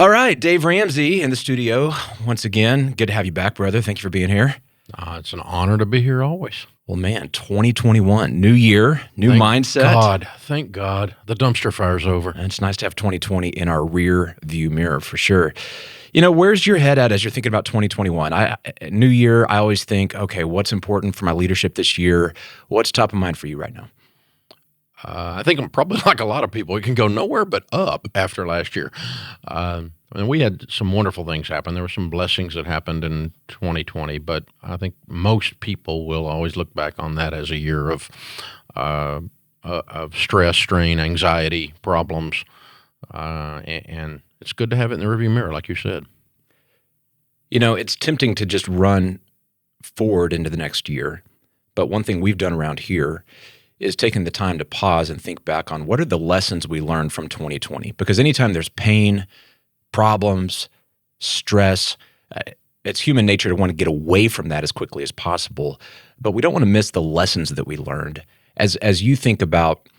All right, Dave Ramsey in the studio once again. Good to have you back, brother. Thank you for being here. It's an honor to be here always. Well, man, 2021, new year, new mindset. Thank God. The dumpster fire's over. And it's nice to have 2020 in our rear view mirror for sure. You know, where's your head at as you're thinking about 2021? New year, I always think, okay, what's important for my leadership this year? What's top of mind for you right now? I think I'm probably like a lot of people. We can go nowhere but up after last year. And we had some wonderful things happen. There were some blessings that happened in 2020, but I think most people will always look back on that as a year of stress, strain, anxiety, problems, and it's good to have it in the rearview mirror, like you said. You know, it's tempting to just run forward into the next year, but one thing we've done around here is taking the time to pause and think back on what are the lessons we learned from 2020. Because anytime there's pain, problems, stress, it's human nature to want to get away from that as quickly as possible. But we don't want to miss the lessons that we learned. As you think about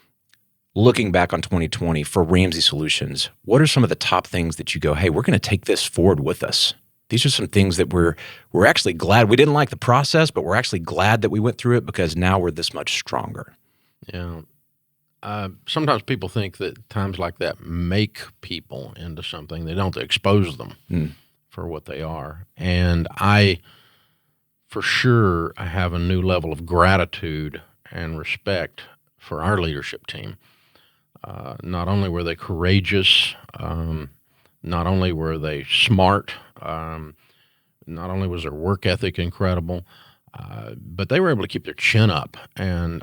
looking back on 2020 for Ramsey Solutions, what are some of the top things that you go, hey, we're going to take this forward with us? These are some things that we're actually glad we didn't like the process, but we're actually glad that we went through it because now we're this much stronger. Yeah. Sometimes people think that times like that make people into something. They don't expose them for what they are. And I have a new level of gratitude and respect for our leadership team. Not only were they courageous, not only were they smart, not only was their work ethic incredible, but they were able to keep their chin up and,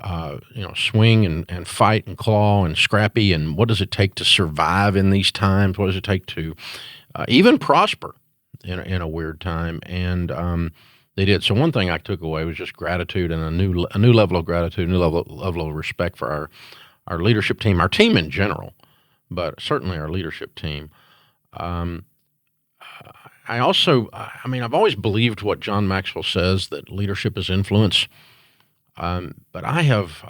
swing and fight and claw and scrappy. And what does it take to survive in these times? What does it take to even prosper in a weird time? And they did. So one thing I took away was just gratitude and a new level of gratitude, a new level of respect for our leadership team, our team in general, but certainly our leadership team. I've always believed what John Maxwell says, that leadership is influence. But I have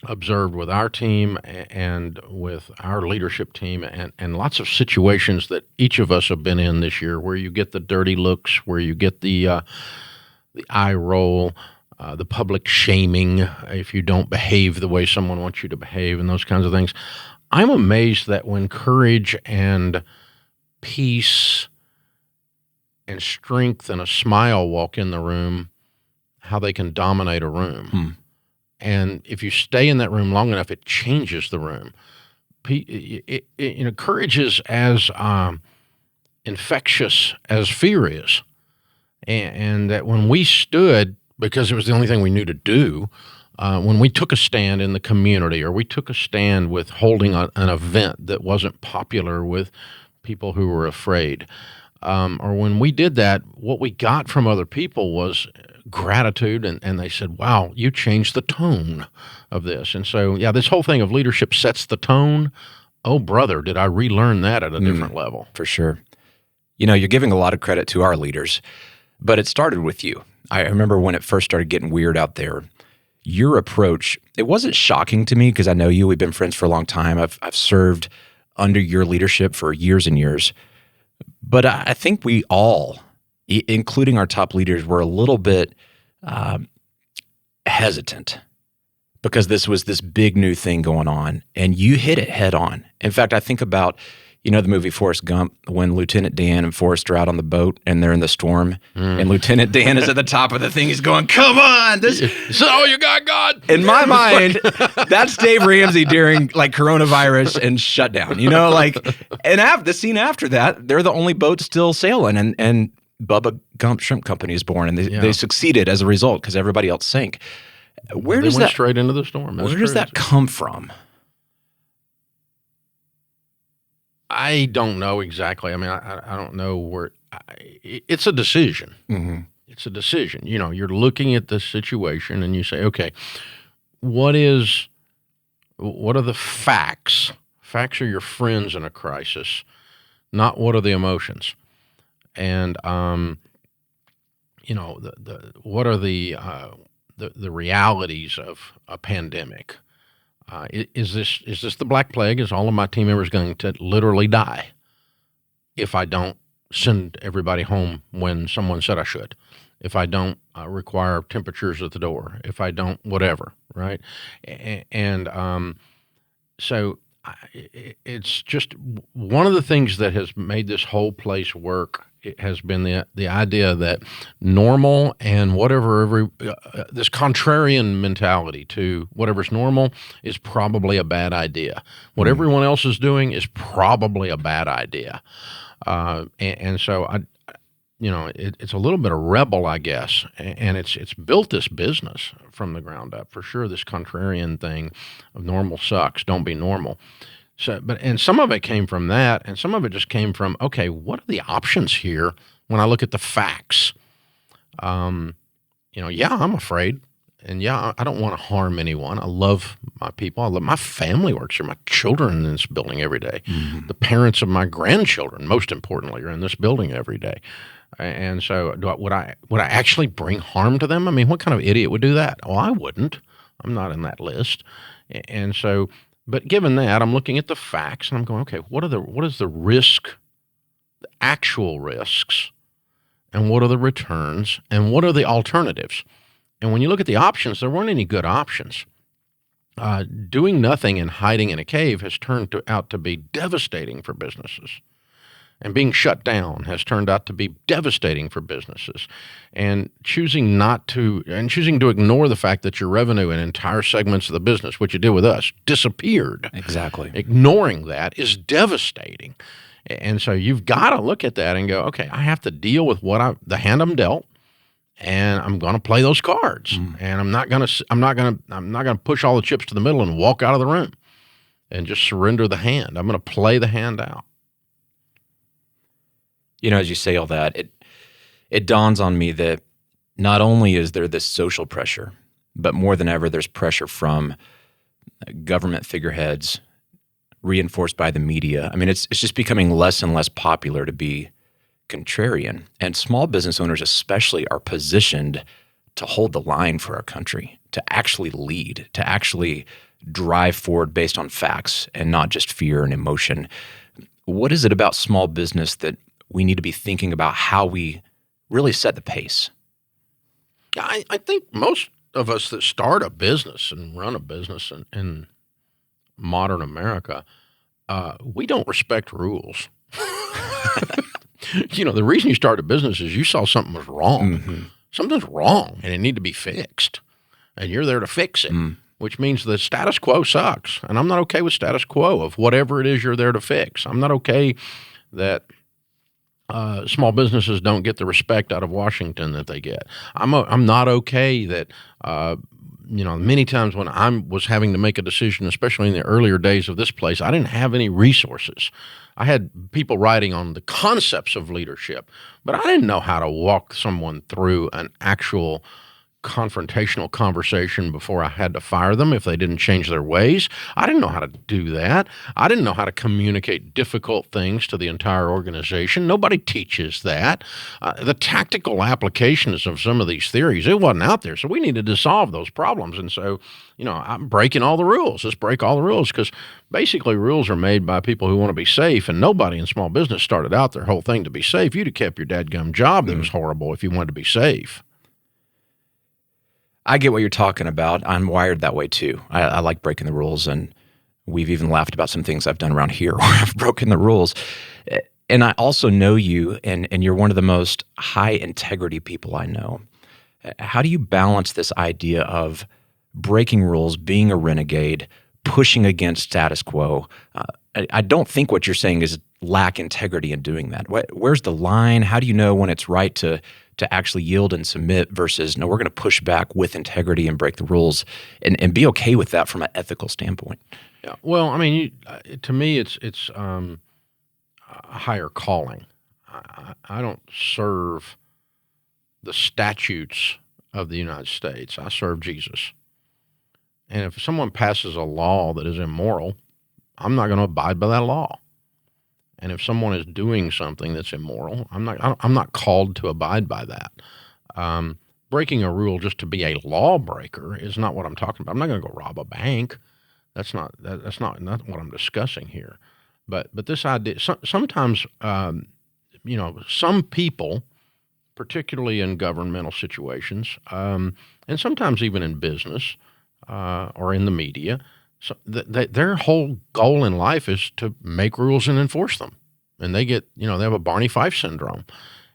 observed with our team and with our leadership team and lots of situations that each of us have been in this year where you get the dirty looks, where you get the eye roll, the public shaming if you don't behave the way someone wants you to behave and those kinds of things. I'm amazed that when courage and peace and strength and a smile walk in the room, how they can dominate a room. And if you stay in that room long enough, it changes the room. Courage is as infectious as fear is. And that when we stood, because it was the only thing we knew to do, when we took a stand in the community, or we took a stand with holding an event that wasn't popular with people who were afraid, or when we did that, what we got from other people was gratitude, and they said, wow, you changed the tone of this. And so, yeah, this whole thing of leadership sets the tone. Oh, brother, did I relearn that at a different level? For sure. You know, you're giving a lot of credit to our leaders, but it started with you. I remember when it first started getting weird out there, your approach, it wasn't shocking to me because I know you. We've been friends for a long time. I've served under your leadership for years and years. But I think we all, including our top leaders, were a little bit hesitant because this was this big new thing going on, and you hit it head on. In fact, I think about, the movie Forrest Gump, when Lieutenant Dan and Forrest are out on the boat and they're in the storm, and Lieutenant Dan is at the top of the thing. He's going, come on. This is all you got, God? In my mind, that's Dave Ramsey during like coronavirus and shutdown, and the scene after that, they're the only boat still sailing, and Bubba Gump Shrimp Company is born, and they succeeded as a result because everybody else sank. They went straight into the storm. Where does that come from? I don't know exactly. I mean, I don't know where. It's a decision. Mm-hmm. It's a decision. You're looking at this situation and you say, okay, what are the facts? Facts are your friends in a crisis, not what are the emotions. And what are the realities of a pandemic? Is this the Black Plague? Is all of my team members going to literally die? if I don't send everybody home when someone said I should, if I don't require temperatures at the door, if I don't whatever, right? So it's just one of the things that has made this whole place work. It has been the idea that normal and whatever this contrarian mentality to whatever's normal is probably a bad idea. What everyone else is doing is probably a bad idea, and so it's a little bit of rebel, I guess, and it's built this business from the ground up for sure. This contrarian thing of normal sucks, don't be normal. So, and some of it came from that, and some of it just came from, okay, what are the options here when I look at the facts? I'm afraid, and I don't want to harm anyone. I love my people. I love my family works here. My children in this building every day. Mm-hmm. The parents of my grandchildren, most importantly, are in this building every day. And so, would I actually bring harm to them? I mean, what kind of idiot would do that? Well, I wouldn't. I'm not in that list, and so. But given that, I'm looking at the facts and I'm going, okay, what is the risk, the actual risks, and what are the returns, and what are the alternatives? And when you look at the options, there weren't any good options. Doing nothing and hiding in a cave has turned out to be devastating for businesses. And being shut down has turned out to be devastating for businesses. And choosing to ignore the fact that your revenue in entire segments of the business, which you did with us, disappeared. Exactly. Ignoring that is devastating. And so you've got to look at that and go, okay, I have to deal with the hand I'm dealt, and I'm going to play those cards. And I'm not going to push all the chips to the middle and walk out of the room and just surrender the hand. I'm going to play the hand out. As you say all that, it dawns on me that not only is there this social pressure, but more than ever, there's pressure from government figureheads, reinforced by the media. I mean, it's just becoming less and less popular to be contrarian. And small business owners especially are positioned to hold the line for our country, to actually lead, to actually drive forward based on facts and not just fear and emotion. What is it about small business that we need to be thinking about how we really set the pace? I think most of us that start a business and run a business in modern America, we don't respect rules. The reason you start a business is you saw something was wrong. Mm-hmm. Something's wrong, and it needed to be fixed. And you're there to fix it, which means the status quo sucks. And I'm not okay with status quo of whatever it is you're there to fix. I'm not okay that small businesses don't get the respect out of Washington that they get. I'm not okay that many times when I was having to make a decision, especially in the earlier days of this place, I didn't have any resources. I had people writing on the concepts of leadership, but I didn't know how to walk someone through an actual confrontational conversation before I had to fire them if they didn't change their ways. I didn't know how to do that. I didn't know how to communicate difficult things to the entire organization. Nobody teaches that. The tactical applications of some of these theories, it wasn't out there. So we needed to solve those problems. And so, I'm breaking all the rules. Let's break all the rules, because basically rules are made by people who want to be safe, and nobody in small business started out their whole thing to be safe. You'd have kept your dadgum job that was horrible if you wanted to be safe. I get what you're talking about. I'm wired that way too. I like breaking the rules, and we've even laughed about some things I've done around here where I've broken the rules. And I also know you, and you're one of the most high integrity people I know. How do you balance this idea of breaking rules, being a renegade, pushing against status quo? I don't think what you're saying is lack integrity in doing that. Where's the line? How do you know when it's right to actually yield and submit versus, no, we're going to push back with integrity and break the rules and be okay with that from an ethical standpoint? Yeah. Well, I mean, to me, it's a higher calling. I don't serve the statutes of the United States. I serve Jesus. And if someone passes a law that is immoral, I'm not going to abide by that law. And if someone is doing something that's immoral, I'm not called to abide by that. Breaking a rule just to be a lawbreaker is not what I'm talking about. I'm not going to go rob a bank. That's not what I'm discussing here. But this idea, sometimes, some people, particularly in governmental situations, and sometimes even in business or in the media, so their whole goal in life is to make rules and enforce them. And they get, they have a Barney Fife syndrome.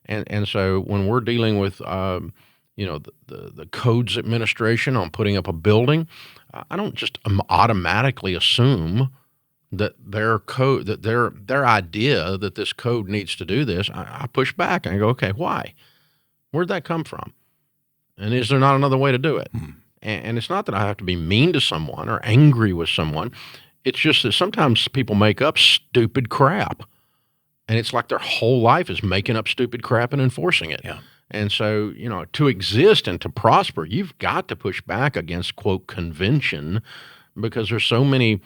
And so when we're dealing with, the codes administration on putting up a building, I don't just automatically assume that their code, that their idea that this code needs to do this. I push back and I go, okay, why? Where'd that come from? And is there not another way to do it? And it's not that I have to be mean to someone or angry with someone. It's just that sometimes people make up stupid crap. And it's like their whole life is making up stupid crap and enforcing it. Yeah. And so, to exist and to prosper, you've got to push back against, quote, convention, because there's so many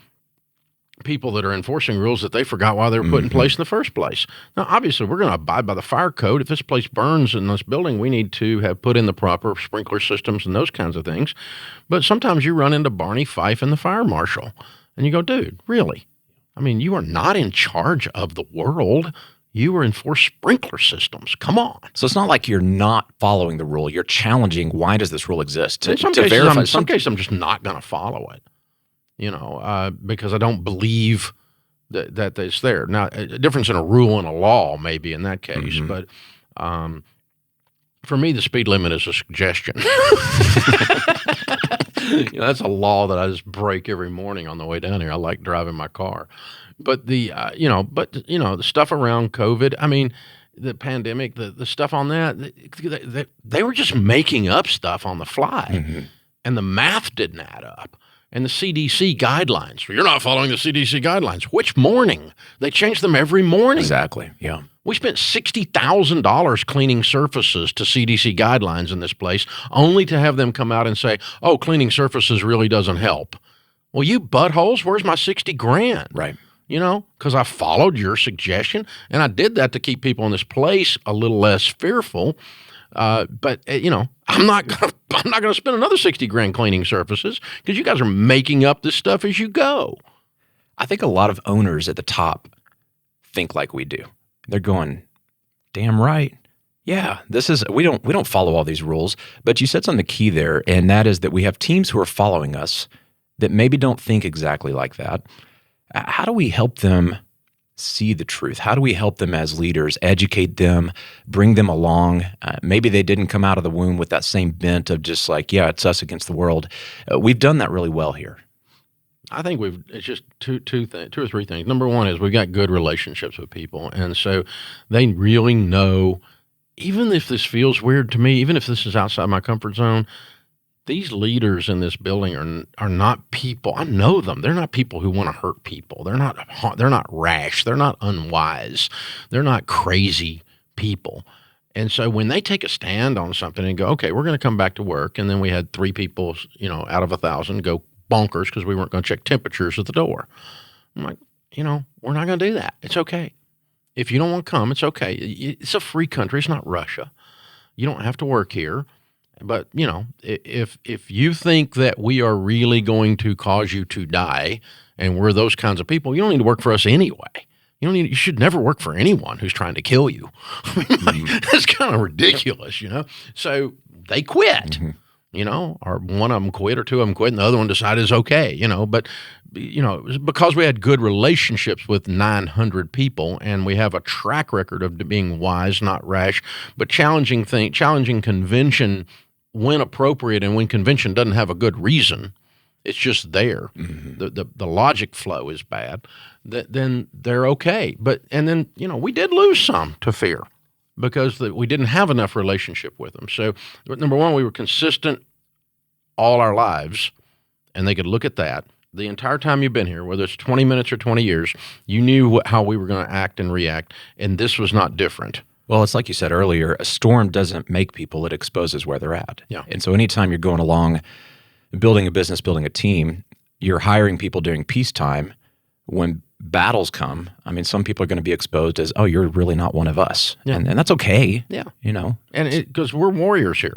people that are enforcing rules that they forgot why they were put in place in the first place. Now, obviously, we're going to abide by the fire code. If this place burns in this building, we need to have put in the proper sprinkler systems and those kinds of things. But sometimes you run into Barney Fife and the fire marshal, and you go, dude, really? I mean, you are not in charge of the world. You are enforce sprinkler systems. Come on. So it's not like you're not following the rule. You're challenging, why does this rule exist? In some cases, I'm just not going to follow it, because I don't believe that it's there. Now, a difference in a rule and a law maybe in that case, but for me, the speed limit is a suggestion. That's a law that I just break every morning on the way down here. I like driving my car. But the stuff around COVID, I mean, the pandemic, the stuff on that, they were just making up stuff on the fly, and the math didn't add up. And the CDC guidelines, you're not following the CDC guidelines. Which morning? They change them every morning. Exactly, yeah. We spent $60,000 cleaning surfaces to CDC guidelines in this place, only to have them come out and say, oh, cleaning surfaces really doesn't help. Well, you buttholes, where's my $60,000? Right. Because I followed your suggestion, and I did that to keep people in this place a little less fearful. But I'm not gonna spend another $60,000 cleaning surfaces because you guys are making up this stuff as you go. I think a lot of owners at the top think like we do. They're going, damn right. Yeah, we don't follow all these rules. But you said something key there, and that is that we have teams who are following us that maybe don't think exactly like that. How do we help them see the truth? How do we help them as leaders, educate them, bring them along? Maybe they didn't come out of the womb with that same bent of just like, yeah, it's us against the world. We've done that really well here. I think it's just two or three things. Number one is we've got good relationships with people. And so they really know, even if this feels weird to me, even if this is outside my comfort zone, these leaders in this building are not people. I know them. They're not people who want to hurt people. They're not rash. They're not unwise. They're not crazy people. And so when they take a stand on something and go, okay, we're going to come back to work, and then we had 3 people, out of 1,000 go bonkers because we weren't going to check temperatures at the door. I'm like, we're not going to do that. It's okay. If you don't want to come, it's okay. It's a free country. It's not Russia. You don't have to work here. But, if you think that we are really going to cause you to die and we're those kinds of people, you don't need to work for us anyway. You should never work for anyone who's trying to kill you. That's kind of ridiculous, So they quit, or one of them quit or 2 of them quit and the other one decided it's okay, But, because we had good relationships with 900 people and we have a track record of being wise, not rash, but challenging convention when appropriate and when convention doesn't have a good reason, it's just there. The logic flow is bad. Then they're okay. And then we did lose some to fear because we didn't have enough relationship with them. So number one, we were consistent all our lives, and they could look at that. The entire time you've been here, whether it's 20 minutes or 20 years, you knew how we were going to act and react, and this was not different. Well, it's like you said earlier, a storm doesn't make people, it exposes where they're at. Yeah. And so anytime you're going along, building a business, building a team, you're hiring people during peacetime. When battles come, some people are going to be exposed as, oh, you're really not one of us. Yeah. And that's okay. Yeah. And because we're warriors here.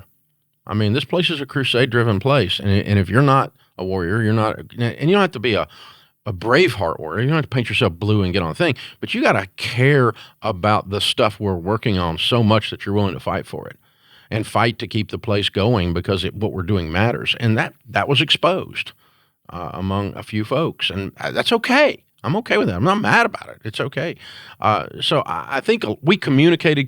This place is a crusade-driven place. And if you're not a warrior, you're not, and you don't have to be a Braveheart warrior. You don't have to paint yourself blue and get on the thing, but you got to care about the stuff we're working on so much that you're willing to fight for it and fight to keep the place going because what we're doing matters. And that was exposed among a few folks, and that's okay. I'm okay with that. I'm not mad about it. It's okay. So I think we communicated.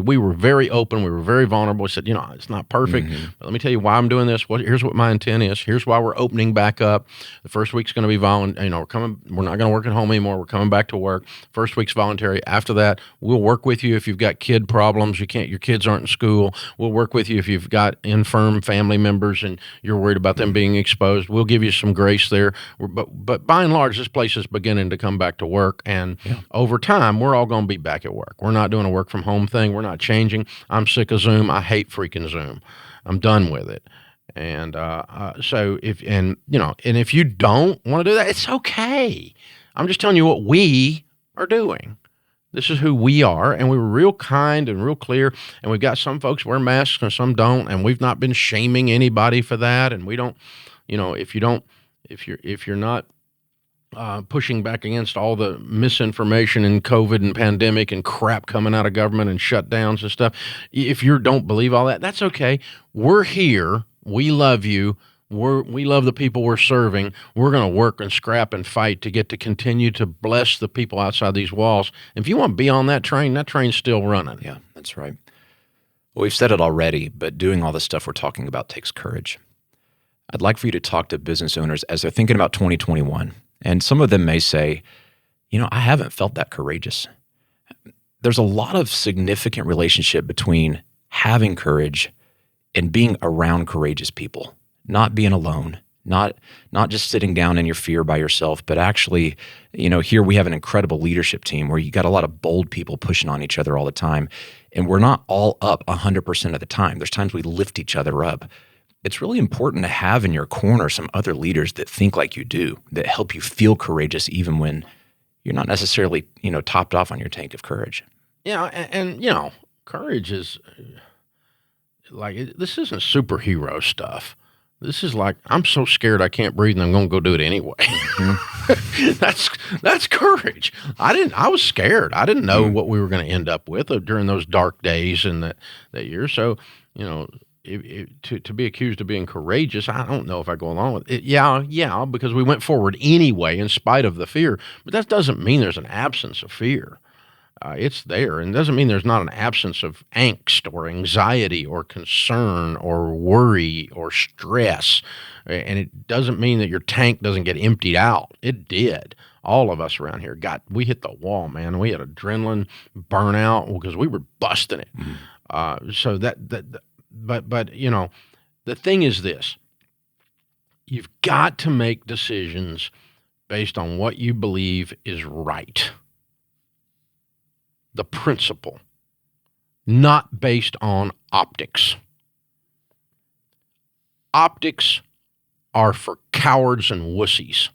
We were very open. We were very vulnerable. We said, it's not perfect, but let me tell you why I'm doing this. Here's what my intent is. Here's why we're opening back up. The first week's going to be voluntary. We're not going to work at home anymore. We're coming back to work. First week's voluntary. After that, we'll work with you if you've got kid problems. Your kids aren't in school. We'll work with you if you've got infirm family members and you're worried about them being exposed. We'll give you some grace there. But by and large, this place is beginning to come back to work, and over time, we're all going to be back at work. We're not doing a work from home thing. We're not changing. I'm sick of Zoom. I hate freaking Zoom. I'm done with it. And so if you don't want to do that, it's okay. I'm just telling you what we are doing. This is who we are, and we were real kind and real clear, and we've got some folks wear masks and some don't, and we've not been shaming anybody for that, and we don't, if you're not pushing back against all the misinformation and COVID and pandemic and crap coming out of government and shutdowns and stuff. If you don't believe all that, that's okay. We're here. We love you. We love the people we're serving. We're going to work and scrap and fight to get to continue to bless the people outside these walls. If you want to be on that train's still running. Yeah, that's right. Well, we've said it already, but doing all the stuff we're talking about takes courage. I'd like for you to talk to business owners as they're thinking about 2021. And some of them may say, I haven't felt that courageous. There's a lot of significant relationship between having courage and being around courageous people, not being alone, not just sitting down in your fear by yourself, but actually, here we have an incredible leadership team where you got a lot of bold people pushing on each other all the time. And we're not all up 100% of the time. There's times we lift each other up. It's really important to have in your corner some other leaders that think like you do, that help you feel courageous even when you're not necessarily, topped off on your tank of courage. Yeah, and courage is this isn't superhero stuff. This is like, I'm so scared I can't breathe and I'm going to go do it anyway. That's courage. I was scared. I didn't know what we were going to end up with during those dark days in that year. So, to be accused of being courageous, I don't know if I go along with it. Yeah, because we went forward anyway in spite of the fear. But that doesn't mean there's an absence of fear. It's there, and it doesn't mean there's not an absence of angst or anxiety or concern or worry or stress. And it doesn't mean that your tank doesn't get emptied out. It did. All of us around here we hit the wall, man. We had adrenaline burnout because we were busting it. So But the thing is this: you've got to make decisions based on what you believe is right. The principle, not based on optics. Optics are for cowards and wussies.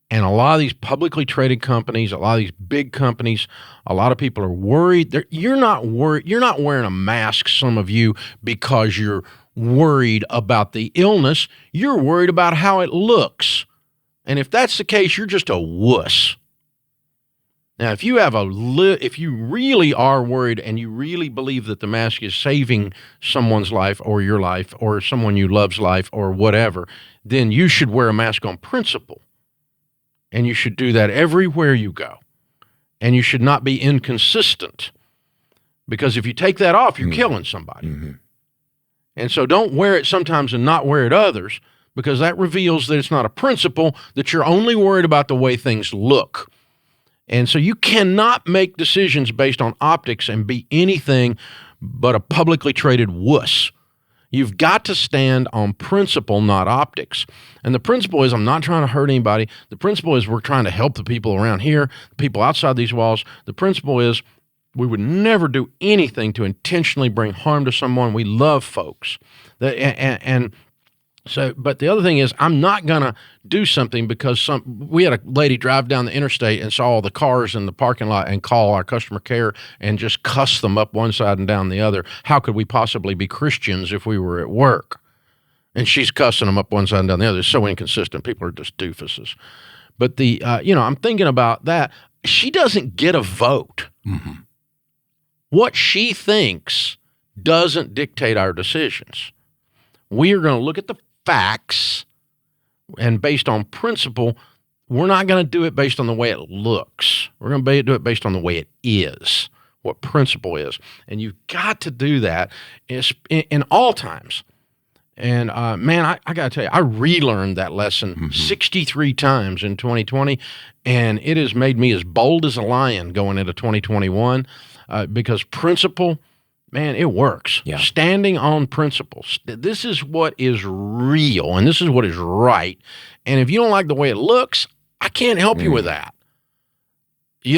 And a lot of these publicly traded companies, a lot of these big companies, a lot of people are worried. You're not worried. You're not wearing a mask, some of you, because you're worried about the illness. You're worried about how it looks. And if that's the case, you're just a wuss. Now, if you really are worried and you really believe that the mask is saving someone's life or your life or someone you love's life or whatever, then you should wear a mask on principle. And you should do that everywhere you go. And you should not be inconsistent. Because if you take that off, you're killing somebody. Mm-hmm. And so don't wear it sometimes and not wear it others, because that reveals that it's not a principle, that you're only worried about the way things look. And so you cannot make decisions based on optics and be anything but a publicly traded wuss. You've got to stand on principle, not optics. And the principle is, I'm not trying to hurt anybody. The principle is, we're trying to help the people around here, the people outside these walls. The principle is, we would never do anything to intentionally bring harm to someone. We love folks. But the other thing is, I'm not going to do something because we had a lady drive down the interstate and saw all the cars in the parking lot and call our customer care and just cuss them up one side and down the other. How could we possibly be Christians if we were at work? And she's cussing them up one side and down the other. It's so inconsistent. People are just doofuses. But I'm thinking about that. She doesn't get a vote. Mm-hmm. What she thinks doesn't dictate our decisions. We are going to look at the facts, and based on principle, we're not going to do it based on the way it looks. We're going to do it based on the way it is, what principle is. And you've got to do that in all times. And, man, I got to tell you, I relearned that lesson 63 times in 2020, and it has made me as bold as a lion going into 2021 because principle, man, it works. Yeah. Standing on principles. This is what is real, and this is what is right. And if you don't like the way it looks, I can't help you with that.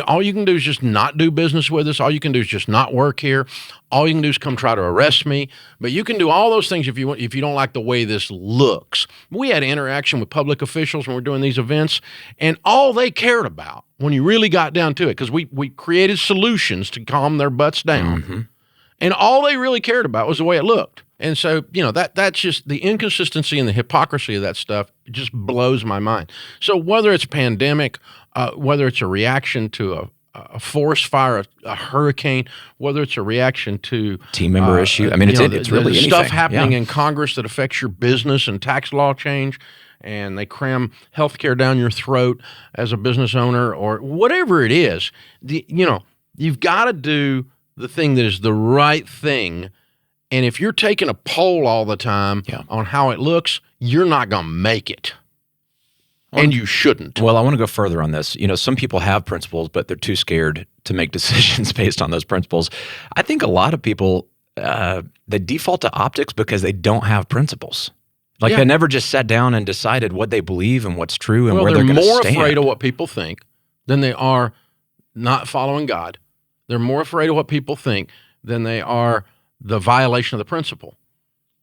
All you can do is just not do business with us. All you can do is just not work here. All you can do is come try to arrest me. But you can do all those things if you don't like the way this looks. We had interaction with public officials when we're doing these events, and all they cared about, when you really got down to it, because we created solutions to calm their butts down, and all they really cared about was the way it looked. And so, that's just the inconsistency and the hypocrisy of that stuff just blows my mind. So whether it's pandemic, whether it's a reaction to a forest fire, a hurricane, whether it's a reaction to team member issue. I mean, it's really anything. Stuff happening in Congress that affects your business and tax law change, and they cram healthcare down your throat as a business owner or whatever it is. You've got to do the thing that is the right thing. And if you're taking a poll all the time on how it looks, you're not going to make it. And you shouldn't. Well, I want to go further on this. Some people have principles, but they're too scared to make decisions based on those principles. I think a lot of people, they default to optics because they don't have principles. They never just sat down and decided what they believe and what's true and where they're going to stand. They're more afraid of what people think than they are not following God. They're more afraid of what people think than they are the violation of the principle.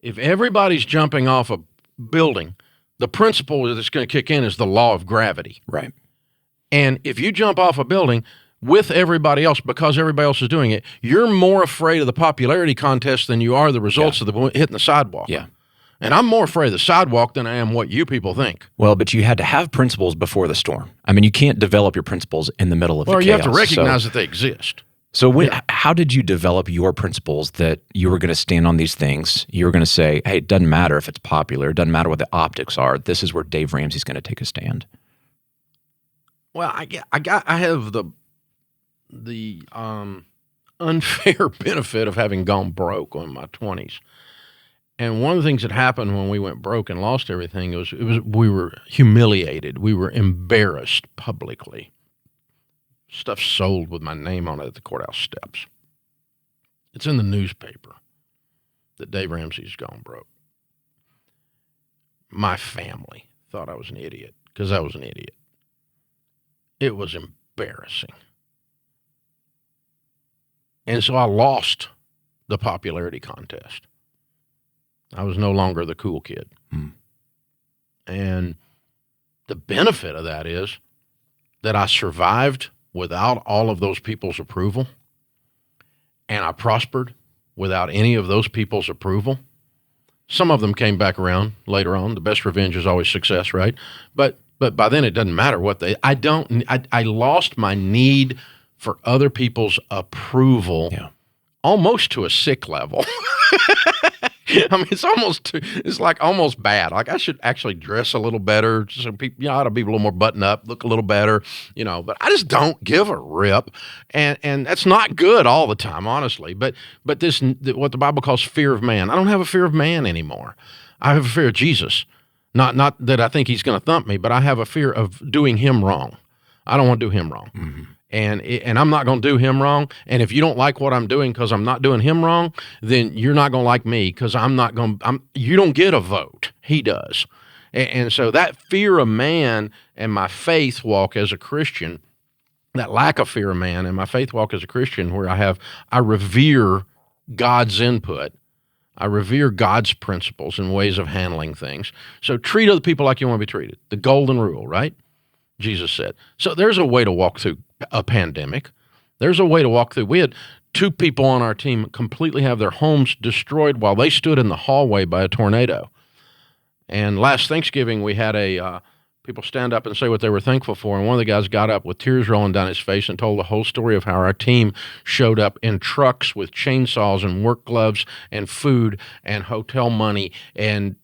If everybody's jumping off a building, the principle that's going to kick in is the law of gravity. Right. And if you jump off a building with everybody else because everybody else is doing it, you're more afraid of the popularity contest than you are the results of the hitting the sidewalk. Yeah. And I'm more afraid of the sidewalk than I am what you people think. Well, but you had to have principles before the storm. I mean, you can't develop your principles in the middle of the chaos. Well, you have to recognize that they exist. So how did you develop your principles that you were going to stand on these things? You were going to say, hey, it doesn't matter if it's popular. It doesn't matter what the optics are. This is where Dave Ramsey's going to take a stand. Well, I have the unfair benefit of having gone broke in my 20s. And one of the things that happened when we went broke and lost everything was we were humiliated. We were embarrassed publicly. Stuff sold with my name on it at the courthouse steps. It's in the newspaper that Dave Ramsey's gone broke. My family thought I was an idiot because I was an idiot. It was embarrassing. And so I lost the popularity contest. I was no longer the cool kid. And the benefit of that is that I survived without all of those people's approval, and I prospered without any of those people's approval. Some of them came back around later on. The best revenge is always success, right? But by then it doesn't matter what I lost my need for other people's approval almost to a sick level. I mean, it's like almost bad. Like I should actually dress a little better. So people, I ought to be a little more buttoned up, look a little better, but I just don't give a rip. And that's not good all the time, honestly. But this, what the Bible calls fear of man. I don't have a fear of man anymore. I have a fear of Jesus. Not that I think he's going to thump me, but I have a fear of doing him wrong. I don't want to do him wrong. Mm-hmm. And I'm not going to do him wrong. And if you don't like what I'm doing because I'm not doing him wrong, then you're not going to like me because you don't get a vote. He does. And so that fear of man and my faith walk as a Christian, that lack of fear of man and my faith walk as a Christian where I revere God's input. I revere God's principles and ways of handling things. So treat other people like you want to be treated. The golden rule, right? Jesus said. So there's a way to walk through a pandemic. There's a way to walk through. We had 2 people on our team completely have their homes destroyed while they stood in the hallway by a tornado. And last Thanksgiving, we had people stand up and say what they were thankful for. And one of the guys got up with tears rolling down his face and told the whole story of how our team showed up in trucks with chainsaws and work gloves and food and hotel money, and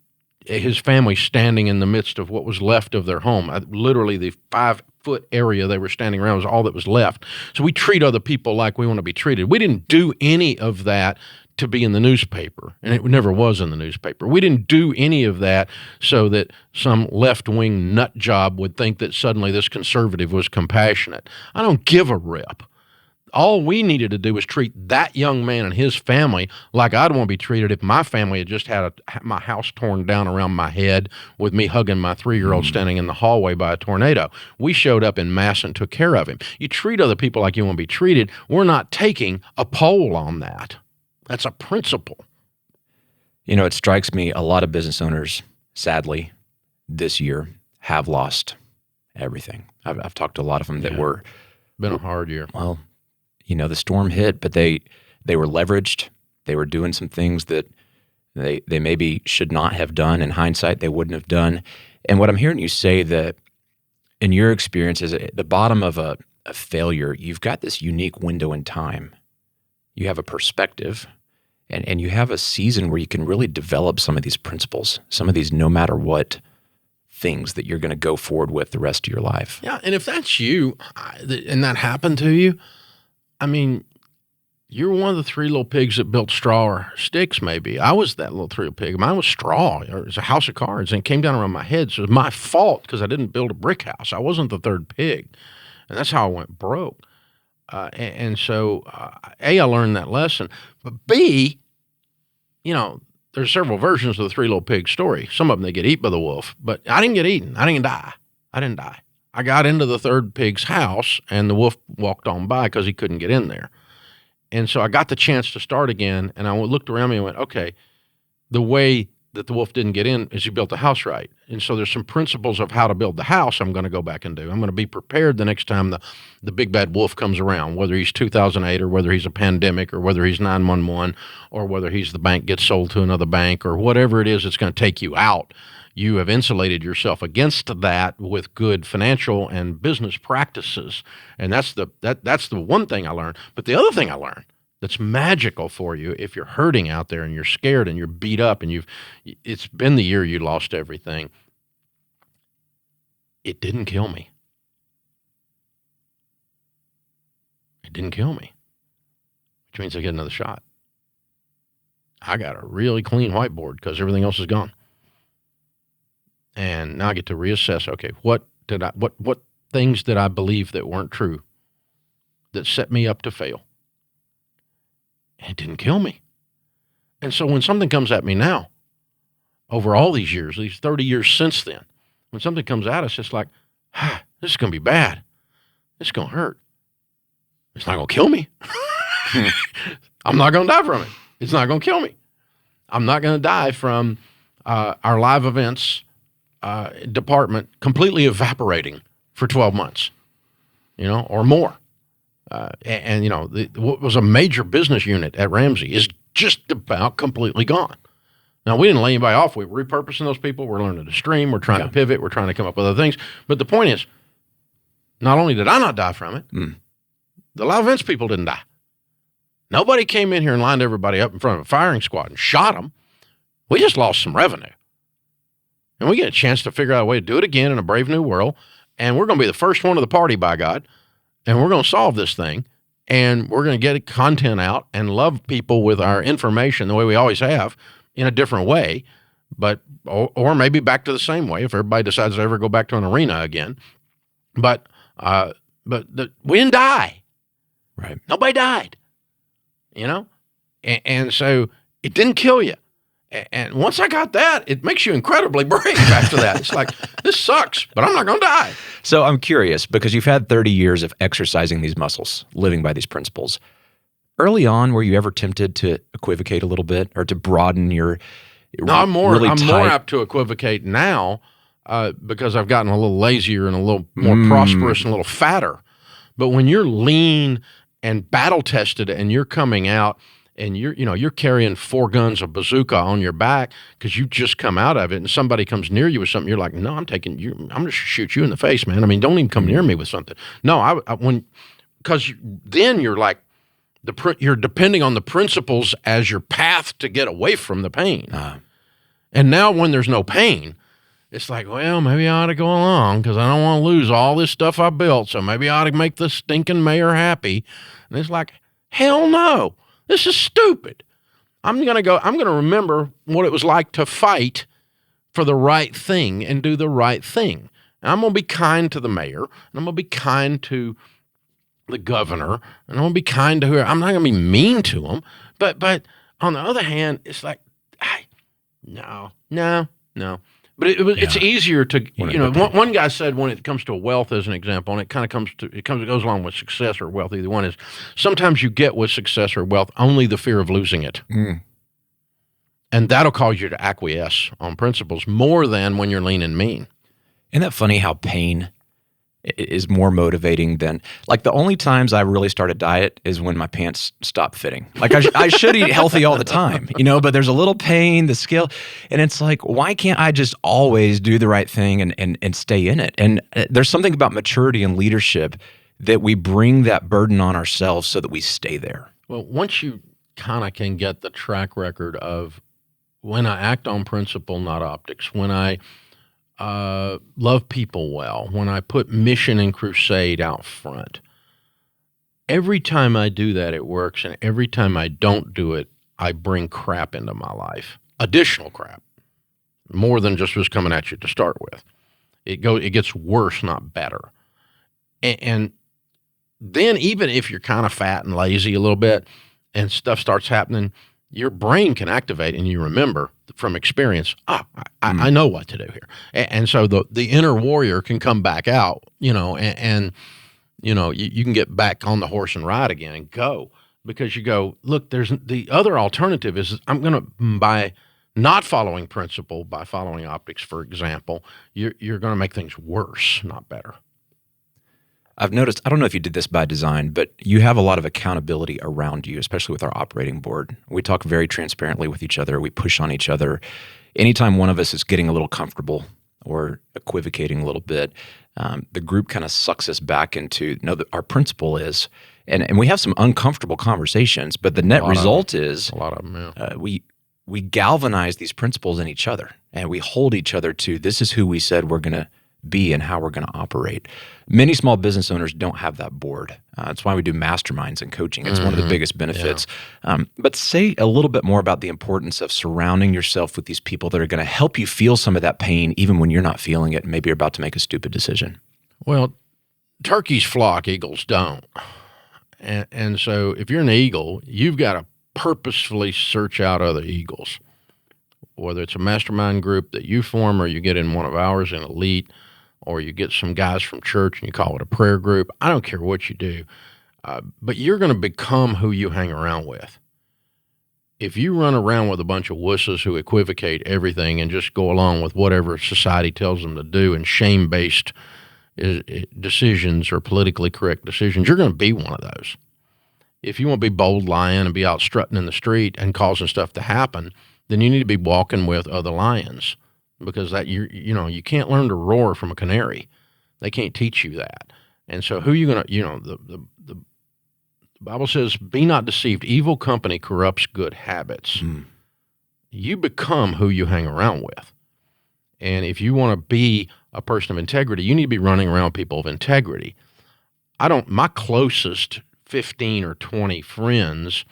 his family standing in the midst of what was left of their home. Literally the 5-foot area they were standing around was all that was left. So we treat other people like we want to be treated. We didn't do any of that to be in the newspaper, and it never was in the newspaper. We didn't do any of that so that some left-wing nut job would think that suddenly this conservative was compassionate. I don't give a rip. All we needed to do was treat that young man and his family like I'd want to be treated if my family had just had my house torn down around my head with me hugging my 3-year-old standing in the hallway by a tornado. We showed up in mass and took care of him. You treat other people like you want to be treated. We're not taking a poll on that. That's a principle. You know, it strikes me a lot of business owners, sadly, this year have lost everything. I've talked to a lot of them that were... Been a hard year. Well, you know, the storm hit, but they were leveraged. They were doing some things that they maybe should not have done. In hindsight, they wouldn't have done. And what I'm hearing you say that in your experience is at the bottom of a failure, you've got this unique window in time. You have a perspective, and you have a season where you can really develop some of these principles, some of these no matter what things that you're going to go forward with the rest of your life. Yeah, and if that's you and that happened to you, I mean, you're one of the 3 little pigs that built straw or sticks, maybe. I was that little 3 little pig. Mine was straw. It was a house of cards, and it came down around my head, so it was my fault because I didn't build a brick house. I wasn't the 3rd pig, and that's how I went broke. So, A, I learned that lesson. But B, you know, there's several versions of the 3 little pigs story. Some of them, they get eaten by the wolf. But I didn't get eaten. I didn't die. I got into the 3rd pig's house, and the wolf walked on by because he couldn't get in there. And so I got the chance to start again, and I looked around me and went, okay, the way that the wolf didn't get in is you built the house right. And so there's some principles of how to build the house I'm going to go back and do. I'm going to be prepared the next time the big bad wolf comes around, whether he's 2008 or whether he's a pandemic or whether he's 911 or whether he's the bank gets sold to another bank or whatever it is that's going to take you out. You have insulated yourself against that with good financial and business practices. And that's the one thing I learned. But the other thing I learned that's magical for you if you're hurting out there and you're scared and you're beat up and it's been the year you lost everything. It didn't kill me. It didn't kill me, which means I get another shot. I got a really clean whiteboard because everything else is gone. And now I get to reassess, okay, what things did I believe that weren't true that set me up to fail? And it didn't kill me. And so when something comes at me now, over all these years, these 30 years since then, when something comes at us, it's like, this is going to be bad. This is going to hurt. It's not going to kill me. I'm not going to die from it. It's not going to kill me. I'm not going to die from our live events department completely evaporating for 12 months, or more. What was a major business unit at Ramsey is just about completely gone. Now, we didn't lay anybody off. We were repurposing those people. We're learning to stream. We're trying to pivot. We're trying to come up with other things. But the point is, not only did I not die from it, the live events people didn't die. Nobody came in here and lined everybody up in front of a firing squad and shot them. We just lost some revenue. And we get a chance to figure out a way to do it again in a brave new world. And we're going to be the first one of the party, by God. And we're going to solve this thing. And we're going to get content out and love people with our information the way we always have in a different way. But, or maybe back to the same way if everybody decides to ever go back to an arena again. But we didn't die. Right. Nobody died. And so it didn't kill you. And once I got that, it makes you incredibly brave after that. It's like, this sucks, but I'm not going to die. So I'm curious, because you've had 30 years of exercising these muscles, living by these principles. Early on, were you ever tempted to equivocate a little bit or to broaden your No, I'm more apt to equivocate now because I've gotten a little lazier and a little more prosperous and a little fatter. But when you're lean and battle-tested and you're coming out and you're carrying 4 guns of bazooka on your back because you just come out of it, and somebody comes near you with something, you're like, no, I'm going to shoot you in the face, man. I mean, don't even come near me with something. No, because then you're like, you're depending on the principles as your path to get away from the pain. And now when there's no pain, it's like, well, maybe I ought to go along because I don't want to lose all this stuff I built. So maybe I ought to make the stinking mayor happy. And it's like, hell no, this is stupid. I'm going to remember what it was like to fight for the right thing and do the right thing. And I'm going to be kind to the mayor, and I'm going to be kind to the governor, and I'm going to be kind to her. I'm not going to be mean to them. But on the other hand, it's like, no. But it's easier to, one guy said when it comes to wealth as an example, and it goes along with success or wealth, either one is, sometimes you get with success or wealth only the fear of losing it. And that'll cause you to acquiesce on principles more than when you're lean and mean. Isn't that funny how pain is more motivating than, like, the only times I really start a diet is when my pants stop fitting. Like I should eat healthy all the time, but there's a little pain, the skill, and it's like, why can't I just always do the right thing and stay in it? And there's something about maturity and leadership that we bring that burden on ourselves so that we stay there. Well, once you kind of can get the track record of when I act on principle, not optics, when I love people well, when I put mission and crusade out front, every time I do that, it works. And every time I don't do it, I bring crap into my life, additional crap, more than just was coming at you to start with. It gets worse, not better. And then even if you're kind of fat and lazy a little bit and stuff starts happening, your brain can activate and you remember from experience, I know what to do here. And so the inner warrior can come back out, and you can get back on the horse and ride again and go, because you go, look, there's the other alternative is I'm going to, by not following principle, by following optics, for example, you're going to make things worse, not better. I've noticed, I don't know if you did this by design, but you have a lot of accountability around you, especially with our operating board. We talk very transparently with each other. We push on each other. Anytime one of us is getting a little comfortable or equivocating a little bit, the group kind of sucks us back into, our principle is, and we have some uncomfortable conversations, but the net result is a lot of them, yeah. We galvanize these principles in each other, and we hold each other to, this is who we said we're going to be and how we're going to operate. Many small business owners don't have that board. That's why we do masterminds and coaching. It's one of the biggest benefits. Yeah. But say a little bit more about the importance of surrounding yourself with these people that are going to help you feel some of that pain, even when you're not feeling it and maybe you're about to make a stupid decision. Well, turkeys flock, eagles don't. And so if you're an eagle, you've got to purposefully search out other eagles, whether it's a mastermind group that you form or you get in one of ours in Elite, or you get some guys from church and you call it a prayer group. I don't care what you do, but you're going to become who you hang around with. If you run around with a bunch of wusses who equivocate everything and just go along with whatever society tells them to do and shame-based decisions or politically correct decisions, you're going to be one of those. If you want to be bold lion and be out strutting in the street and causing stuff to happen, then you need to be walking with other lions. Because that you can't learn to roar from a canary. They can't teach you that. And so who you going to, the Bible says, be not deceived. Evil company corrupts good habits. You become who you hang around with. And if you want to be a person of integrity, you need to be running around people of integrity. My closest 15 or 20 friends,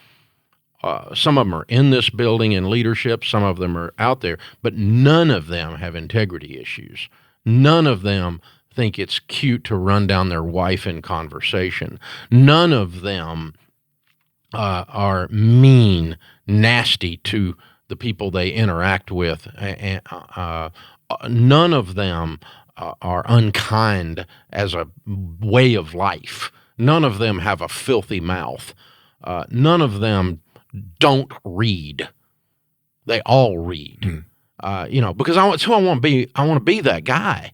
some of them are in this building in leadership, some of them are out there, but none of them have integrity issues. None of them think it's cute to run down their wife in conversation. None of them are mean, nasty to the people they interact with. None of them are unkind as a way of life. None of them have a filthy mouth. None of them don't read. They all read. Because that's who I want to be. I want to be that guy.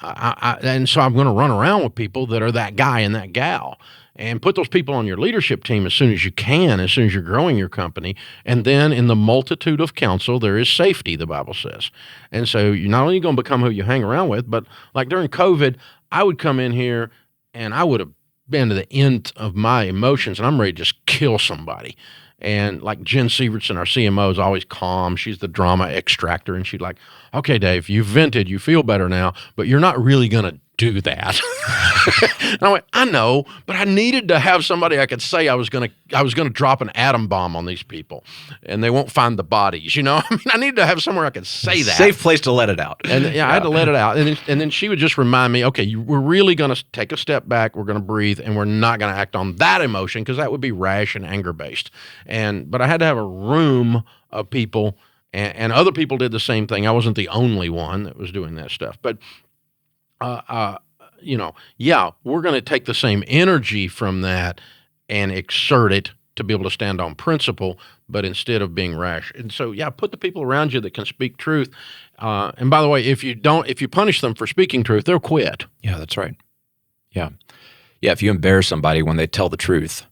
And so I'm going to run around with people that are that guy and that gal, and put those people on your leadership team as soon as you can, as soon as you're growing your company. And then in the multitude of counsel, there is safety, the Bible says. And so you're not only going to become who you hang around with, but like during COVID, I would come in here and I would have been to the end of my emotions, and I'm ready to just kill somebody. And like Jen Sievertson, our CMO, is always calm. She's the drama extractor. And she's like, okay, Dave, you vented. You feel better now, but you're not really going to do that. And I went, I know, but I needed to have somebody I could say I was going to drop an atom bomb on these people and they won't find the bodies. You know, I mean, I needed to have somewhere I could say that. Safe place to let it out. And I had to let it out. And then she would just remind me, okay, we're really going to take a step back. We're going to breathe, and we're not going to act on that emotion, because that would be rash and anger based. But I had to have a room of people, and other people did the same thing. I wasn't the only one that was doing that stuff. But we're going to take the same energy from that and exert it to be able to stand on principle, but instead of being rash. And so, put the people around you that can speak truth. And by the way, if you punish them for speaking truth, they'll quit. Yeah, that's right. Yeah. Yeah, if you embarrass somebody when they tell the truth,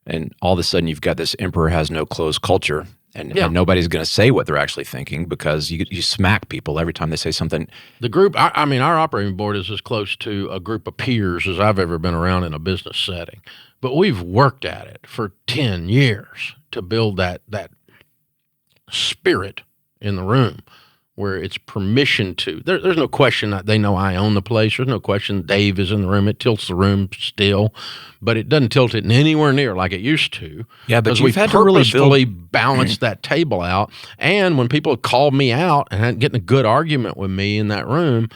and all of a sudden you've got this emperor has no clothes culture, and nobody's going to say what they're actually thinking, because you smack people every time they say something. The group, our operating board is as close to a group of peers as I've ever been around in a business setting. But we've worked at it for 10 years to build that spirit in the room where it's permission to. There's no question that they know I own the place. There's no question Dave is in the room. It tilts the room still, but it doesn't tilt it anywhere near like it used to. Yeah, but we've had to really balance that table out. And when people called me out and getting a good argument with me in that room,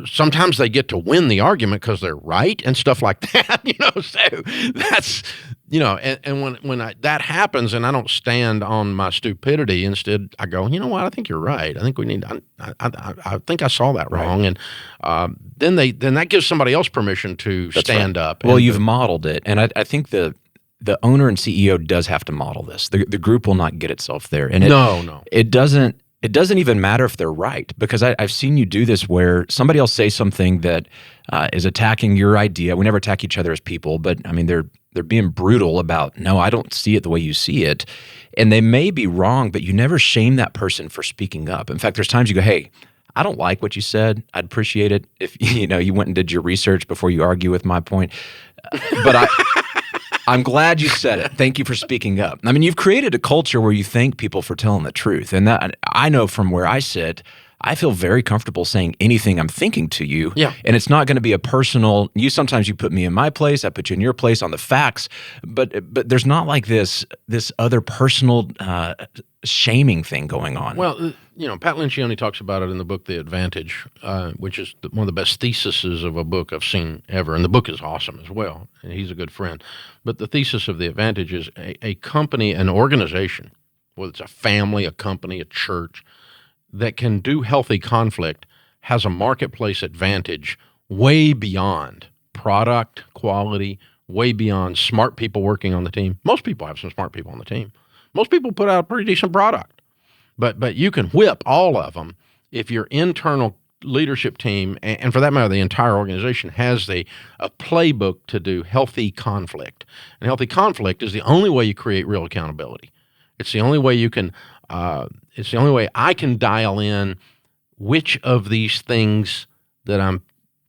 sometimes they get to win the argument because they're right and stuff like that. So that's. And when that happens, and I don't stand on my stupidity, instead I go, you know what, I think you're right. I think we need. I think I saw that wrong, and then that gives somebody else permission to stand up. Well, you've modeled it, and I think the owner and CEO does have to model this. The group will not get itself there, and it doesn't. It doesn't even matter if they're right, because I've seen you do this where somebody else say something that is attacking your idea. We never attack each other as people, but I mean they're being brutal about, no, I don't see it the way you see it. And they may be wrong, but you never shame that person for speaking up. In fact, there's times you go, hey, I don't like what you said. I'd appreciate it if you went and did your research before you argue with my point. But I'm glad you said it. Thank you for speaking up. I mean, you've created a culture where you thank people for telling the truth. And that, I know from where I sit, I feel very comfortable saying anything I'm thinking to you. Yeah. And it's not going to be a personal, sometimes you put me in my place, I put you in your place on the facts, but there's not like this other personal shaming thing going on. Well, Pat Lencioni talks about it in the book The Advantage, which is one of the best theses of a book I've seen ever. And the book is awesome as well, and he's a good friend. But the thesis of The Advantage is a company, an organization, whether it's a family, a company, a church, that can do healthy conflict has a marketplace advantage way beyond product quality, way beyond smart people working on the team. Most people have some smart people on the team. Most people put out a pretty decent product. But you can whip all of them if your internal leadership team, and for that matter, the entire organization, has a playbook to do healthy conflict. And healthy conflict is the only way you create real accountability. It's the only way you can it's the only way I can dial in which of these things that I'm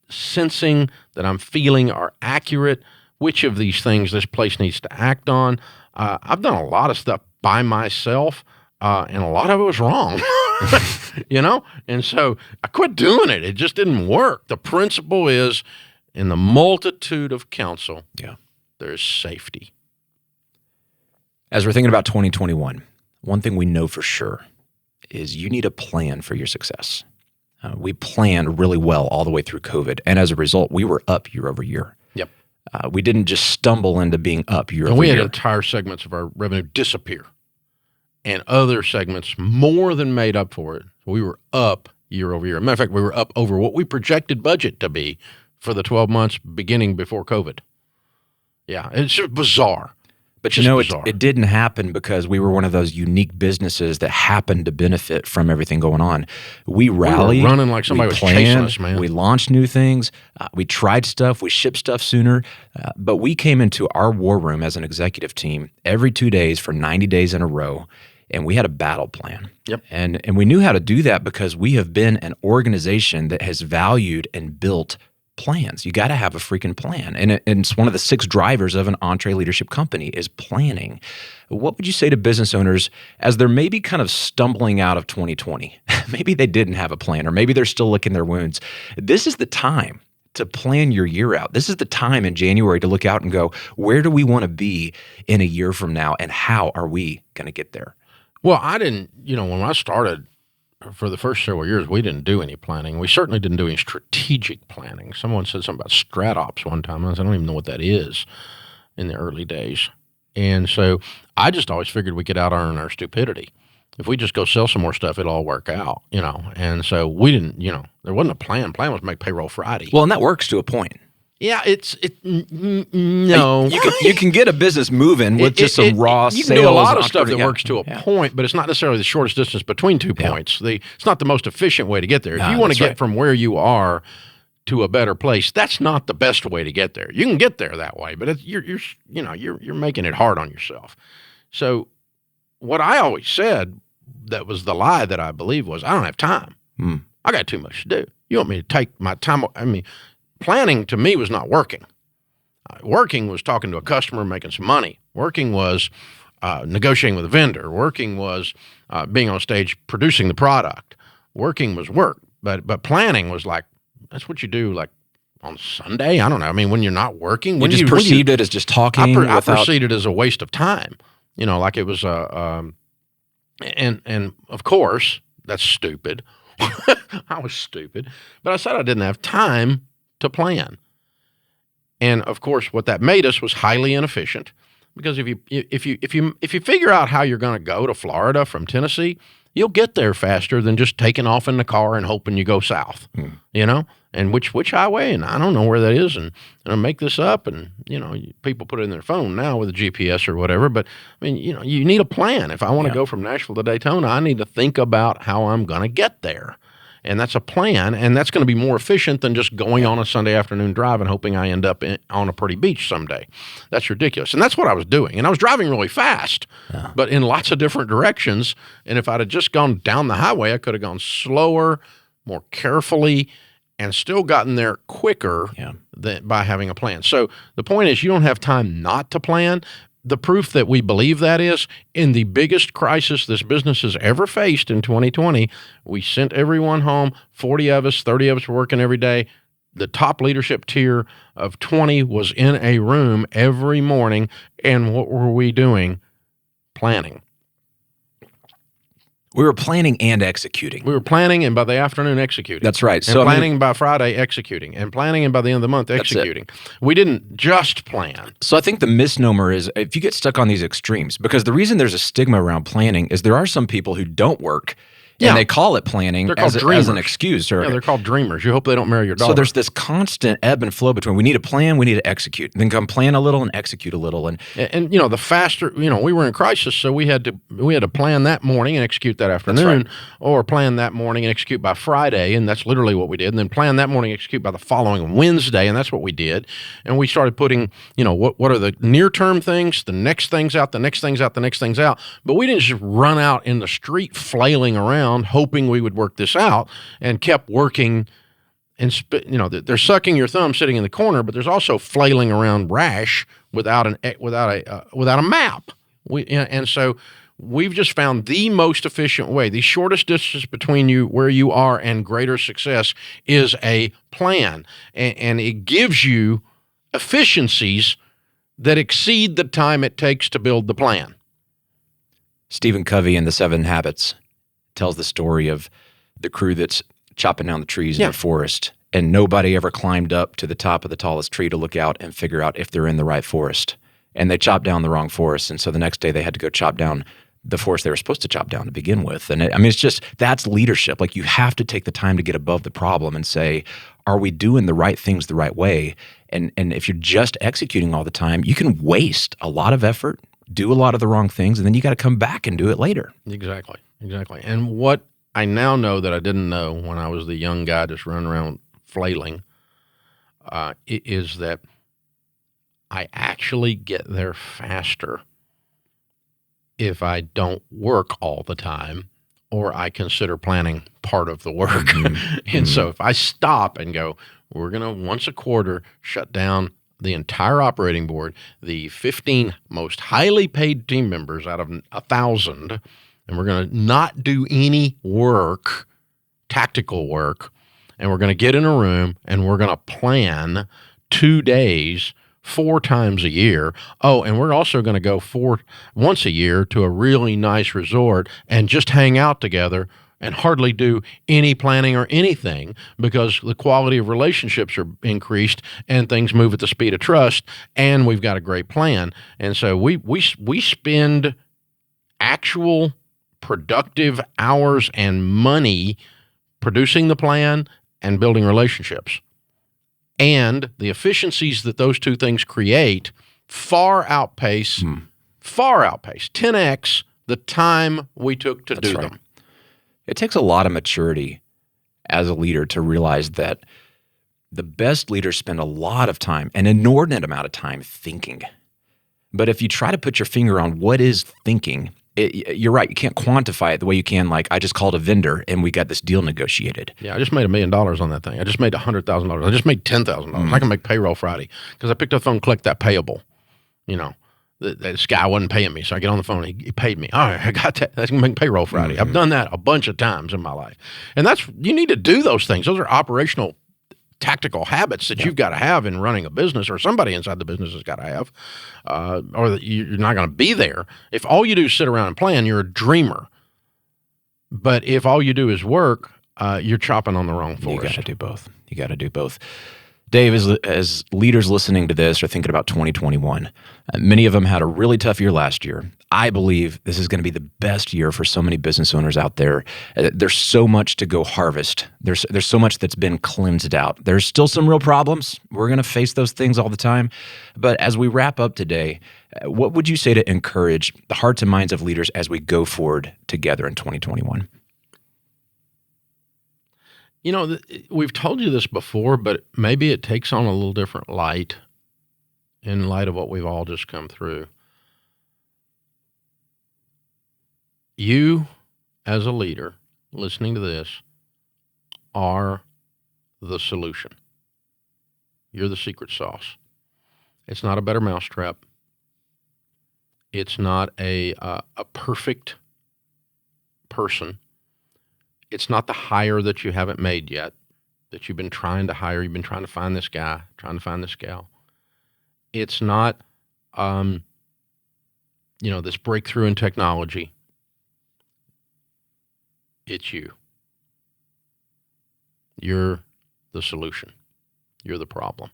sensing, that I'm feeling are accurate, which of these things this place needs to act on. I've done a lot of stuff by myself, and a lot of it was wrong, And so I quit doing it. It just didn't work. The principle is, in the multitude of counsel, there's safety. As we're thinking about 2021, one thing we know for sure is you need a plan for your success. We planned really well all the way through COVID, and as a result, we were up year over year. Yep. We didn't just stumble into being up year over year. We had entire segments of our revenue disappear, and other segments more than made up for it. So we were up year over year. Matter of fact, we were up over what we projected budget to be for the 12 months beginning before COVID. Yeah, it's just bizarre. But Just bizarre. it didn't happen because we were one of those unique businesses that happened to benefit from everything going on. We rallied. We were running like somebody was chasing us, man. We launched new things. We tried stuff. We shipped stuff sooner. But we came into our war room as an executive team every 2 days for 90 days in a row, and we had a battle plan. Yep. And we knew how to do that because we have been an organization that has valued and built plans. You got to have a freaking plan. And it's one of the 6 drivers of an EntreLeadership company is planning. What would you say to business owners as they're maybe kind of stumbling out of 2020? Maybe they didn't have a plan, or maybe they're still licking their wounds. This is the time to plan your year out. This is the time in January to look out and go, where do we want to be in a year from now, and how are we going to get there? Well, I didn't, when I started, for the first several years, we didn't do any planning. We certainly didn't do any strategic planning. Someone said something about StratOps one time, and I said, I don't even know what that is in the early days. And so I just always figured we could out-earn our stupidity. If we just go sell some more stuff, it'll all work out, And so we didn't, there wasn't a plan. Plan was make payroll Friday. Well, and that works to a point. Yeah, no. You can get a business moving with just some raw sales. You can do a lot of stuff that works to a point, but it's not necessarily the shortest distance between 2 points. It's not the most efficient way to get there. If you want to get from where you are to a better place, that's not the best way to get there. You can get there that way, but you're making it hard on yourself. So what I always said that was the lie that I believe was, I don't have time. I got too much to do. You want me to take my time? Planning to me was not working. Working was talking to a customer, making some money. Working was negotiating with a vendor. Working was being on stage producing the product. Working was work. But planning was like, that's what you do like on Sunday? I don't know. When you're not working. You just perceived it as just talking. I perceived it as a waste of time. Like it was and of course, that's stupid. I was stupid. But I said I didn't have time to plan. And of course, what that made us was highly inefficient, because if you figure out how you're going to go to Florida from Tennessee, you'll get there faster than just taking off in the car and hoping you go south. And which highway, and I don't know where that is, and I make this up, and people put it in their phone now with a GPS or whatever. But you need a plan. If I want to go from Nashville to Daytona, I need to think about how I'm going to get there. And that's a plan, and that's going to be more efficient than just going on a Sunday afternoon drive and hoping I end up on a pretty beach someday. That's ridiculous. And that's what I was doing. And I was driving really fast, but in lots of different directions. And if I'd have just gone down the highway, I could have gone slower, more carefully, and still gotten there quicker by having a plan. So the point is, you don't have time not to plan. The proof that we believe that is, in the biggest crisis this business has ever faced in 2020, we sent everyone home, 40 of us, 30 of us were working every day. The top leadership tier of 20 was in a room every morning, and what were we doing? Planning. We were planning and executing. We were planning, and by the afternoon, executing. That's right. So planning by Friday, executing. And planning, and by the end of the month, executing. We didn't just plan. So I think the misnomer is, if you get stuck on these extremes, because the reason there's a stigma around planning is there are some people who don't work, and they call it planning as an excuse. They're called dreamers. You hope they don't marry your daughter. So there's this constant ebb and flow between, we need a plan, we need to execute. And then come plan a little and execute a little. And the faster, we were in crisis, so we had to plan that morning and execute that afternoon, or plan that morning and execute by Friday, and that's literally what we did. And then plan that morning and execute by the following Wednesday, and that's what we did. And we started putting, what are the near-term things, the next things out, the next things out, the next things out. But we didn't just run out in the street flailing around hoping we would work this out, and kept working. And they're sucking your thumb sitting in the corner, but there's also flailing around rash without a map. And so we've just found the most efficient way. The shortest distance between you where you are and greater success is a plan, and it gives you efficiencies that exceed the time it takes to build the plan. Stephen Covey in The 7 Habits tells the story of the crew that's chopping down the trees in the forest, and nobody ever climbed up to the top of the tallest tree to look out and figure out if they're in the right forest. And they chopped down the wrong forest, and so the next day they had to go chop down the forest they were supposed to chop down to begin with. And it's just, that's leadership. Like, you have to take the time to get above the problem and say, are we doing the right things the right way? And if you're just executing all the time, you can waste a lot of effort, do a lot of the wrong things, and then you got to come back and do it later. Exactly. And what I now know that I didn't know when I was the young guy just running around flailing is that I actually get there faster if I don't work all the time, or I consider planning part of the work. Mm-hmm. And so if I stop and go, we're going to once a quarter shut down the entire operating board, the 15 most highly paid team members out of 1,000, and we're going to not do any work, tactical work, and we're going to get in a room and we're going to plan 2 days 4 times a year. Oh, and we're also going to go once a year to a really nice resort and just hang out together and hardly do any planning or anything, because the quality of relationships are increased and things move at the speed of trust, and we've got a great plan. And so we spend actual productive hours and money producing the plan and building relationships. And the efficiencies that those two things create far outpace 10x the time we took to do them. It takes a lot of maturity as a leader to realize that the best leaders spend a lot of time, an inordinate amount of time, thinking. But if you try to put your finger on what is thinking, you're right. You can't quantify it the way you can, like, I just called a vendor and we got this deal negotiated. Yeah, I just made $1 million on that thing. I just made $100,000. I just made $10,000. I can make payroll Friday because I picked up the phone and clicked that payable. You know, this guy wasn't paying me, so I get on the phone and he paid me. All right, I got that. I can make payroll Friday. I've done that a bunch of times in my life. And you need to do those things. Those are operational tactical habits that you've got to have in running a business, or somebody inside the business has got to have, or that you're not going to be there. If all you do is sit around and plan, you're a dreamer. But if all you do is work, you're chopping on the wrong forest. You got to do both. Dave, as leaders listening to this are thinking about 2021, many of them had a really tough year last year. I believe this is going to be the best year for so many business owners out there. There's so much to go harvest. There's so much that's been cleansed out. There's still some real problems. We're going to face those things all the time. But as we wrap up today, what would you say to encourage the hearts and minds of leaders as we go forward together in 2021? You know, we've told you this before, but maybe it takes on a little different light in light of what we've all just come through. You, as a leader, listening to this, are the solution. You're the secret sauce. It's not a better mousetrap. It's not a perfect person. It's not the hire that you haven't made yet, that you've been trying to hire. You've been trying to find this guy, trying to find this gal. It's not, this breakthrough in technology. It's you. You're the solution. You're the problem.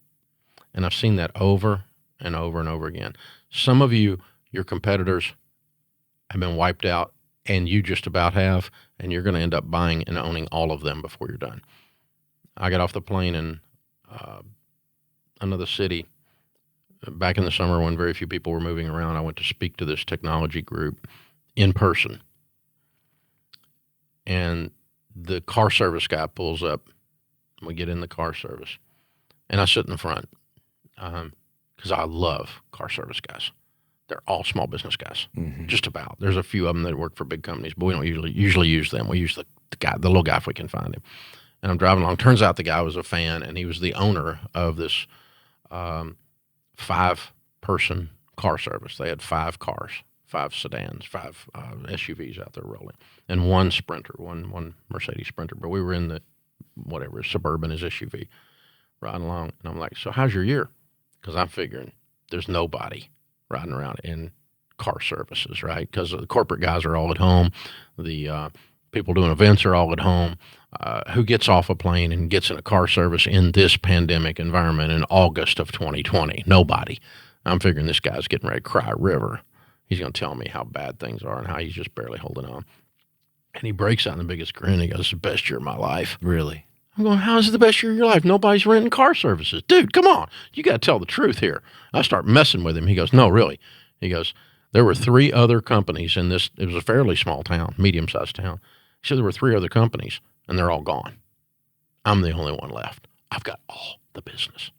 And I've seen that over and over and over again. Some of you, your competitors, have been wiped out, and you just about have, and you're going to end up buying and owning all of them before you're done. I got off the plane in another city back in the summer when very few people were moving around. I went to speak to this technology group in person. And the car service guy pulls up. We get in the car service. And I sit in the front because I love car service guys. They're all small business guys, just about. There's a few of them that work for big companies, but we don't usually use them. We use the little guy if we can find him. And I'm driving along. Turns out the guy was a fan, and he was the owner of this 5-person car service. They had 5 cars, 5 sedans, 5 SUVs out there rolling, and 1 Sprinter, one Mercedes Sprinter. But we were in the Suburban is SUV, riding along. And I'm like, so how's your year? Because I'm figuring there's nobody riding around in car services, right? Because the corporate guys are all at home. The people doing events are all at home. Who gets off a plane and gets in a car service in this pandemic environment in August of 2020? Nobody. I'm figuring this guy's getting ready to cry a river. He's going to tell me how bad things are and how he's just barely holding on. And he breaks out in the biggest grin. He goes, "It's the best year of my life." Really? I'm going, how is it the best year of your life? Nobody's renting car services. Dude, come on. You got to tell the truth here. I start messing with him. He goes, no, really. He goes, There were 3 other companies in this. It was a fairly small town, medium-sized town. He said there were 3 other companies, and they're all gone. I'm the only one left. I've got all the business.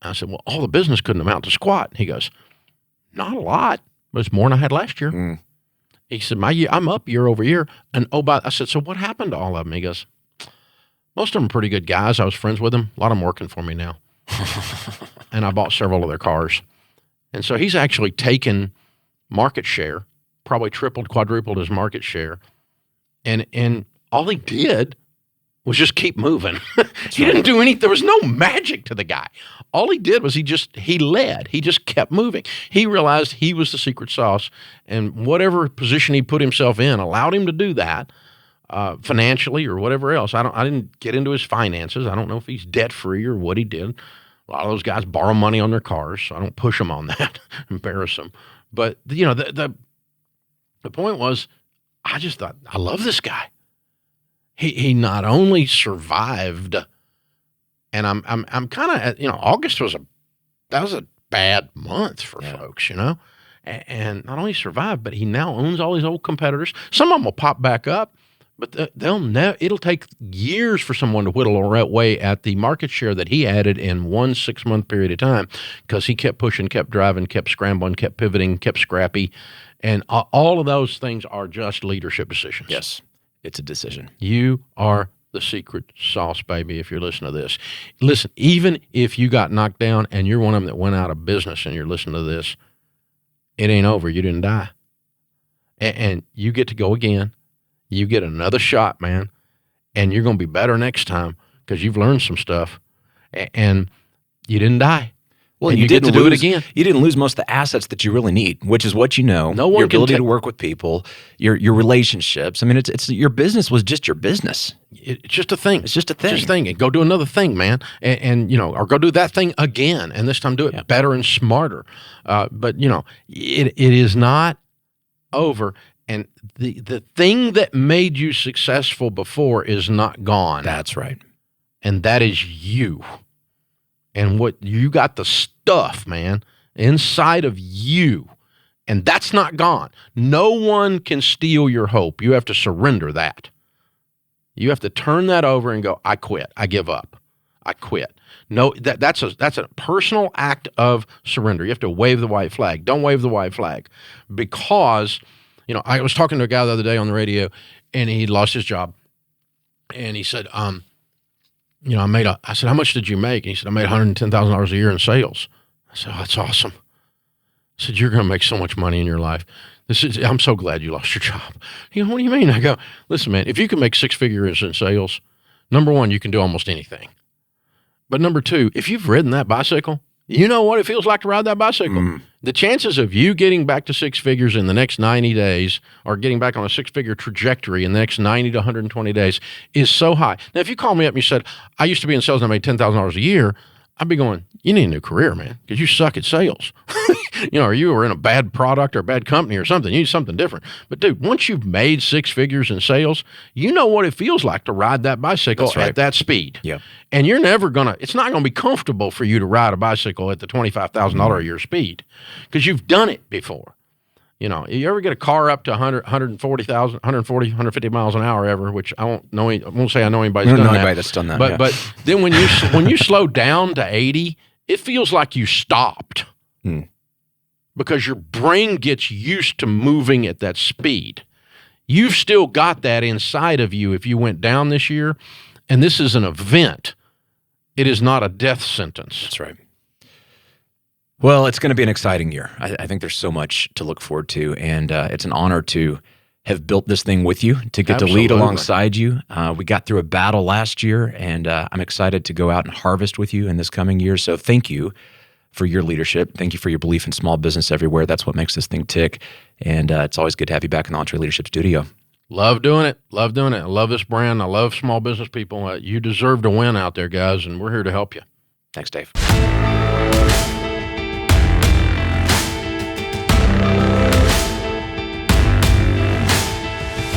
I said, well, all the business couldn't amount to squat. He goes, not a lot, but it's more than I had last year. Mm. He said, I'm up year over year. And I said, so what happened to all of them? He goes, most of them are pretty good guys. I was friends with them. A lot of them working for me now. And I bought several of their cars. And so he's actually taken market share, probably tripled, quadrupled his market share. And all he did was just keep moving. He didn't do anything. There was no magic to the guy. All he did was he led. He just kept moving. He realized he was the secret sauce, and whatever position he put himself in allowed him to do that financially or whatever else. I didn't get into his finances. I don't know if he's debt-free or what he did. A lot of those guys borrow money on their cars, so I don't push them on that, embarrass them. But, the point was, I just thought, I love this guy. He not only survived, and I'm kind of, August was a bad month for folks, and not only survived, but he now owns all these old competitors. Some of them will pop back up, but it'll take years for someone to whittle away at the market share that he added in 1 6-month period of time, because he kept pushing, kept driving, kept scrambling, kept pivoting, kept scrappy, and all of those things are just leadership decisions. Yes. It's a decision. You are the secret sauce, baby, if you're listening to this. Listen, even if you got knocked down and you're one of them that went out of business and you're listening to this, it ain't over. You didn't die. And you get to go again. You get another shot, man, and you're going to be better next time because you've learned some stuff, and you didn't die. Well, you get to do it again. You didn't lose most of the assets that you really need, which is what No one your ability to work with people, your relationships. I mean, it's your business was just your business. It's just a thing. It's just a thing. It's just a thing. And go do another thing, man, and or go do that thing again, and this time do it better and smarter. But it is not over. And the thing that made you successful before is not gone. That's right. And that is you. And what you got, the stuff, man, inside of you, and that's not gone. No one can steal your hope. You have to surrender that. You have to turn that over and go, I quit. I give up. I quit. No, that's a personal act of surrender. You have to wave the white flag. Don't wave the white flag, because I was talking to a guy the other day on the radio, and he lost his job, and he said, I said, how much did you make? And he said, I made $110,000 a year in sales. I said, oh, that's awesome. I said, you're going to make so much money in your life. I'm so glad you lost your job. What do you mean? I go, listen, man, if you can make 6 figures in sales, number one, you can do almost anything. But number two, if you've ridden that bicycle, you know what it feels like to ride that bicycle. Mm. The chances of you getting back to 6 figures in the next 90 days, or getting back on a 6-figure trajectory in the next 90 to 120 days, is so high. Now, if you called me up and you said, I used to be in sales and I made $10,000 a year, I'd be going, you need a new career, man, because you suck at sales. Or you were in a bad product or a bad company or something. You need something different. But, dude, once you've made 6 figures in sales, you know what it feels like to ride that bicycle at that speed. Yeah. And you're never it's not going to be comfortable for you to ride a bicycle at the $25,000 a year speed, because you've done it before. You ever get a car up to 140,000, 140, 150 miles an hour ever, which I won't say I know anybody's done that. Anybody that's done that. But then when you slow down to 80, it feels like you stopped. Mm. Because your brain gets used to moving at that speed. You've still got that inside of you if you went down this year, and this is an event. It is not a death sentence. That's right. Well, it's going to be an exciting year. I think there's so much to look forward to, and it's an honor to have built this thing with you, to get to lead alongside you. We got through a battle last year, and I'm excited to go out and harvest with you in this coming year. So thank you for your leadership. Thank you for your belief in small business everywhere. That's what makes this thing tick. And it's always good to have you back in the EntreLeadership studio. Love doing it. Love doing it. I love this brand. I love small business people. You deserve to win out there, guys, and we're here to help you. Thanks, Dave.